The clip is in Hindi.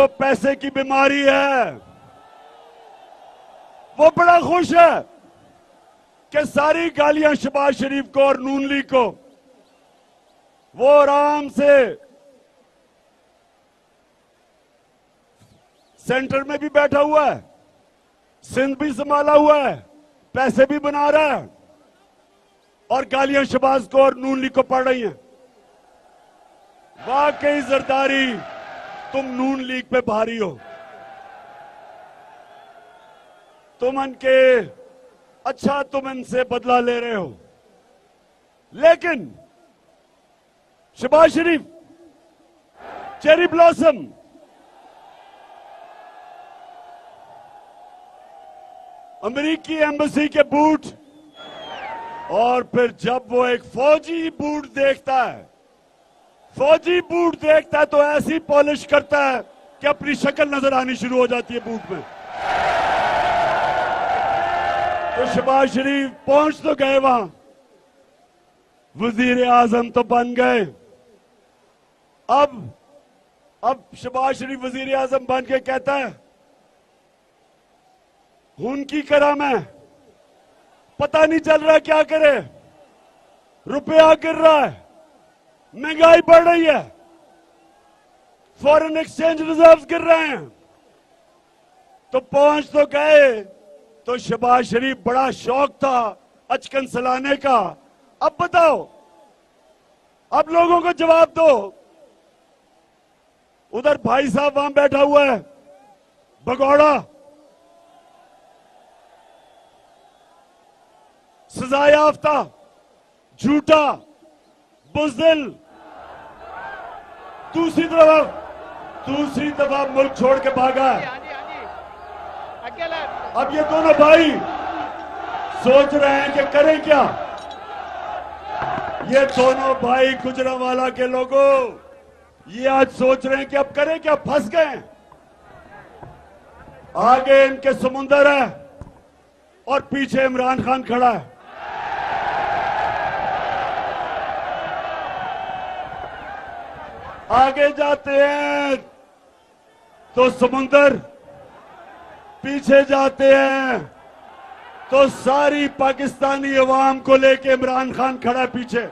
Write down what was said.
जो पैसे की बीमारी है वो बड़ा खुश है कि सारी गालियां शहबाज शरीफ को और नून लीग को वो आराम से सेंटर में भी बैठा हुआ है, सिंध भी संभाला हुआ है, पैसे भी बना रहा है और गालियां शहबाज को और नून लीग को पड़ रही हैं। वाकई जरदारी तुम नून लीग पे भारी हो, तुम इनसे बदला ले रहे हो। लेकिन शहबाज शरीफ चेरी ब्लॉसम अमेरिकी एम्बेसी के बूट और फिर जब वो एक फौजी बूट देखता है तो ऐसी पॉलिश करता है कि अपनी शक्ल नजर आनी शुरू हो जाती है बूट में। तो शहबाज शरीफ पहुंच तो गए वहां, वजीर आजम तो बन गए। अब शहबाज शरीफ वजीर आजम बन के कहता है उनकी करा मैं, पता नहीं चल रहा क्या करे, रुपया गिर रहा है, महंगाई बढ़ रही है, फॉरेन एक्सचेंज रिजर्व्स गिर रहे हैं। तो पहुंच तो गए, तो शहबाज शरीफ बड़ा शौक था अचकन सलाने का। अब बताओ, अब लोगों को जवाब दो। उधर भाई साहब वहां बैठा हुआ है भगौड़ा, सजा याफ्ता, झूठा, बुज़दिल, दूसरी दफा मुल्क छोड़ के भागा है। अब ये दोनों भाई सोच रहे हैं कि करें क्या। ये दोनों भाई गुजरांवाला के लोगों ये आज सोच रहे हैं कि अब करें क्या, फंस गए। आगे इनके समुंदर है और पीछे इमरान खान खड़ा है। आगे जाते हैं तो समुंदर, पीछे जाते हैं तो सारी पाकिस्तानी अवाम को लेके इमरान खान खड़ा है पीछे।